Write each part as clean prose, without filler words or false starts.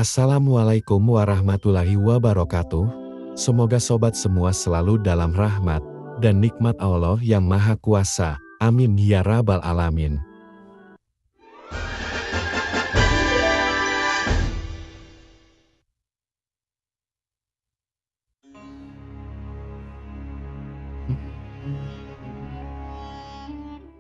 Assalamualaikum warahmatullahi wabarakatuh. Semoga sobat semua selalu dalam rahmat dan nikmat Allah yang Maha Kuasa. Amin ya rabbal alamin.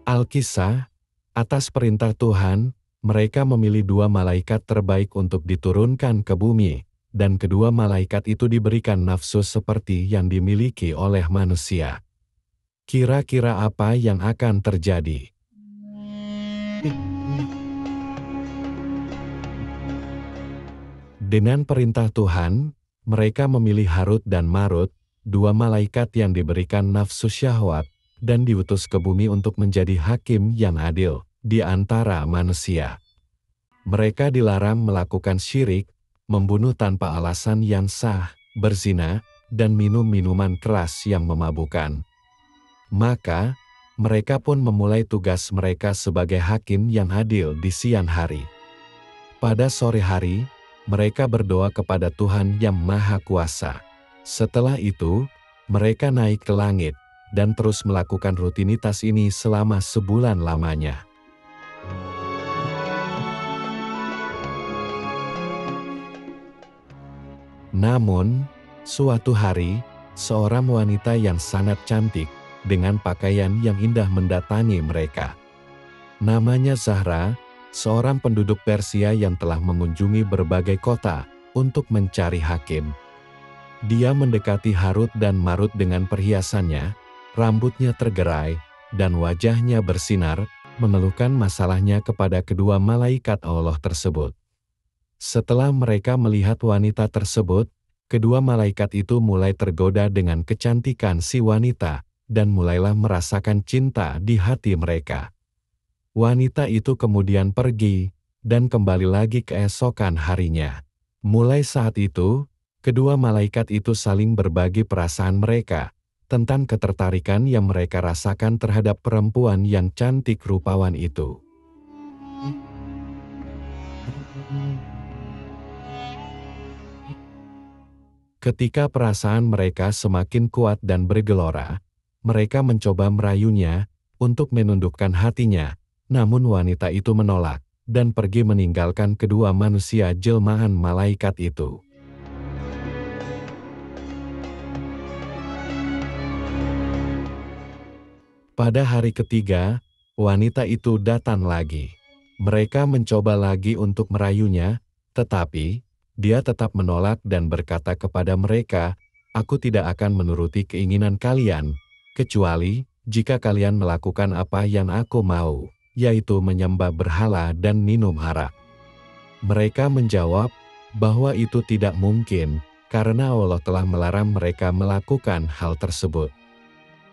Al-Kisah, atas perintah Tuhan, mereka memilih dua malaikat terbaik untuk diturunkan ke bumi, dan kedua malaikat itu diberikan nafsu seperti yang dimiliki oleh manusia. Kira-kira apa yang akan terjadi? Dengan perintah Tuhan, mereka memilih Harut dan Marut, dua malaikat yang diberikan nafsu syahwat, dan diutus ke bumi untuk menjadi hakim yang adil di antara manusia. Mereka dilarang melakukan syirik, membunuh tanpa alasan yang sah, berzina, dan minum minuman keras yang memabukkan. Maka, mereka pun memulai tugas mereka sebagai hakim yang adil di siang hari. Pada sore hari, mereka berdoa kepada Tuhan yang Maha Kuasa. Setelah itu, mereka naik ke langit, dan terus melakukan rutinitas ini selama sebulan lamanya. Namun, suatu hari, seorang wanita yang sangat cantik, dengan pakaian yang indah mendatangi mereka. Namanya Zahra, seorang penduduk Persia yang telah mengunjungi berbagai kota untuk mencari hakim. Dia mendekati Harut dan Marut dengan perhiasannya, rambutnya tergerai, dan wajahnya bersinar, mengeluhkan masalahnya kepada kedua malaikat Allah tersebut. Setelah mereka melihat wanita tersebut, kedua malaikat itu mulai tergoda dengan kecantikan si wanita, dan mulailah merasakan cinta di hati mereka. Wanita itu kemudian pergi, dan kembali lagi keesokan harinya. Mulai saat itu, kedua malaikat itu saling berbagi perasaan mereka, tentang ketertarikan yang mereka rasakan terhadap perempuan yang cantik rupawan itu. Ketika perasaan mereka semakin kuat dan bergelora, mereka mencoba merayunya untuk menundukkan hatinya, namun wanita itu menolak dan pergi meninggalkan kedua manusia jelmaan malaikat itu. Pada hari ketiga, wanita itu datang lagi. Mereka mencoba lagi untuk merayunya, tetapi dia tetap menolak dan berkata kepada mereka, "Aku tidak akan menuruti keinginan kalian, kecuali jika kalian melakukan apa yang aku mau, yaitu menyembah berhala dan minum arak." Mereka menjawab bahwa itu tidak mungkin, karena Allah telah melarang mereka melakukan hal tersebut.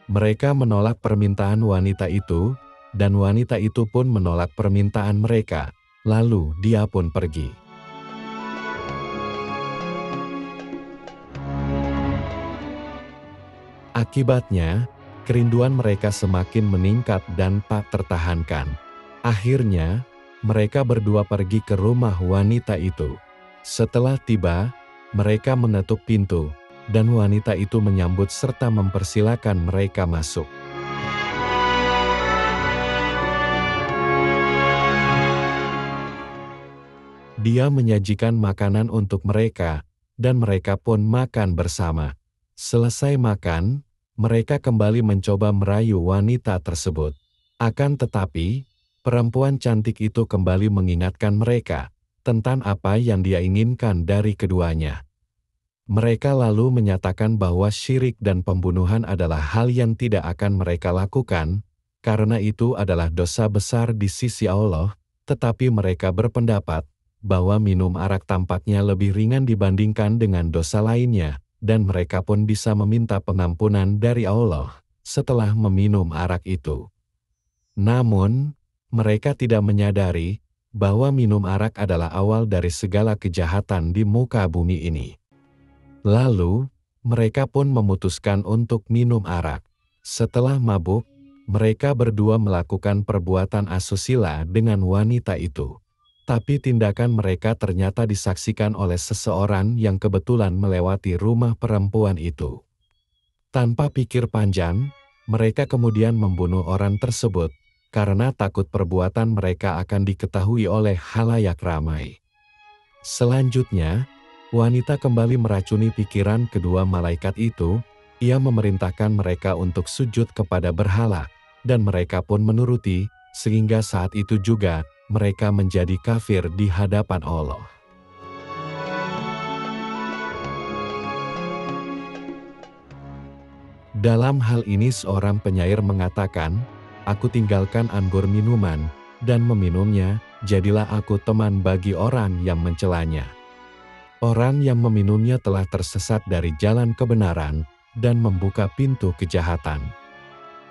Mereka menolak permintaan wanita itu, dan wanita itu pun menolak permintaan mereka, lalu dia pun pergi. Akibatnya, kerinduan mereka semakin meningkat dan tak tertahankan. Akhirnya, mereka berdua pergi ke rumah wanita itu. Setelah tiba, mereka mengetuk pintu, dan wanita itu menyambut serta mempersilakan mereka masuk. Dia menyajikan makanan untuk mereka, dan mereka pun makan bersama. Selesai makan, mereka kembali mencoba merayu wanita tersebut. Akan tetapi, perempuan cantik itu kembali mengingatkan mereka tentang apa yang dia inginkan dari keduanya. Mereka lalu menyatakan bahwa syirik dan pembunuhan adalah hal yang tidak akan mereka lakukan, karena itu adalah dosa besar di sisi Allah, tetapi mereka berpendapat bahwa minum arak tampaknya lebih ringan dibandingkan dengan dosa lainnya, dan mereka pun bisa meminta pengampunan dari Allah setelah meminum arak itu. Namun, mereka tidak menyadari bahwa minum arak adalah awal dari segala kejahatan di muka bumi ini. Lalu, mereka pun memutuskan untuk minum arak. Setelah mabuk, mereka berdua melakukan perbuatan asusila dengan wanita itu. Tapi tindakan mereka ternyata disaksikan oleh seseorang yang kebetulan melewati rumah perempuan itu. Tanpa pikir panjang, mereka kemudian membunuh orang tersebut, karena takut perbuatan mereka akan diketahui oleh khalayak ramai. Selanjutnya, wanita kembali meracuni pikiran kedua malaikat itu. Ia memerintahkan mereka untuk sujud kepada berhala, dan mereka pun menuruti, sehingga saat itu juga mereka menjadi kafir di hadapan Allah. Dalam hal ini seorang penyair mengatakan, "Aku tinggalkan anggur minuman, dan meminumnya, jadilah aku teman bagi orang yang mencelanya." Orang yang meminumnya telah tersesat dari jalan kebenaran, dan membuka pintu kejahatan.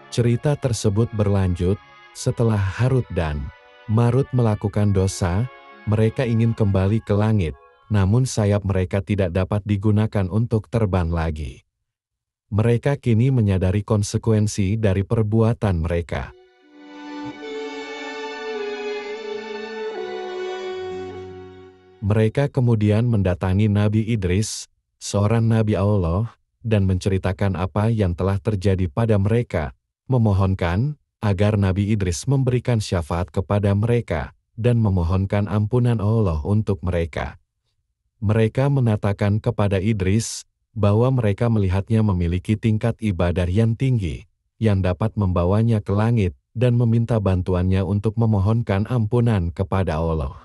Cerita tersebut berlanjut, setelah Harut dan Marut melakukan dosa, mereka ingin kembali ke langit, namun sayap mereka tidak dapat digunakan untuk terbang lagi. Mereka kini menyadari konsekuensi dari perbuatan mereka. Mereka kemudian mendatangi Nabi Idris, seorang Nabi Allah, dan menceritakan apa yang telah terjadi pada mereka, memohonkan agar Nabi Idris memberikan syafaat kepada mereka, dan memohonkan ampunan Allah untuk mereka. Mereka mengatakan kepada Idris, bahwa mereka melihatnya memiliki tingkat ibadah yang tinggi, yang dapat membawanya ke langit, dan meminta bantuannya untuk memohonkan ampunan kepada Allah.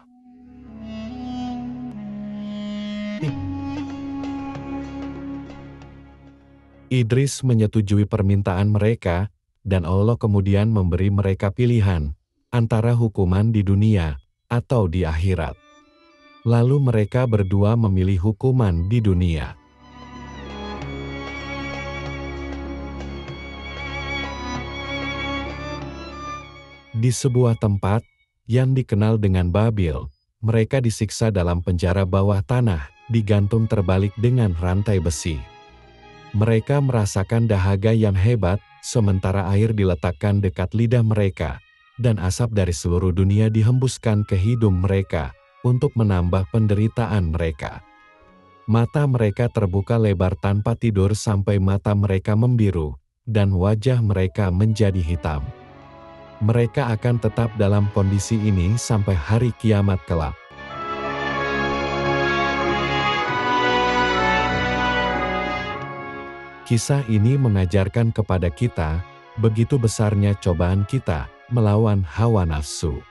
Idris menyetujui permintaan mereka, dan Allah kemudian memberi mereka pilihan, antara hukuman di dunia, atau di akhirat. Lalu mereka berdua memilih hukuman di dunia. Di sebuah tempat, yang dikenal dengan Babil, mereka disiksa dalam penjara bawah tanah, digantung terbalik dengan rantai besi. Mereka merasakan dahaga yang hebat, sementara air diletakkan dekat lidah mereka, dan asap dari seluruh dunia dihembuskan ke hidung mereka, untuk menambah penderitaan mereka. Mata mereka terbuka lebar tanpa tidur sampai mata mereka membiru, dan wajah mereka menjadi hitam. Mereka akan tetap dalam kondisi ini sampai hari kiamat kelak. Kisah ini mengajarkan kepada kita, begitu besarnya cobaan kita melawan hawa nafsu.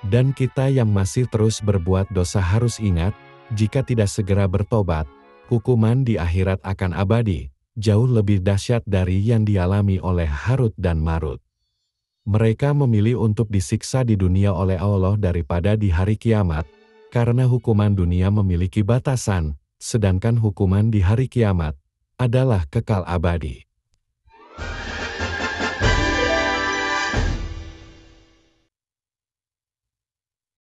Dan kita yang masih terus berbuat dosa harus ingat, jika tidak segera bertobat, hukuman di akhirat akan abadi, jauh lebih dahsyat dari yang dialami oleh Harut dan Marut. Mereka memilih untuk disiksa di dunia oleh Allah daripada di hari kiamat, karena hukuman dunia memiliki batasan, sedangkan hukuman di hari kiamat adalah kekal abadi.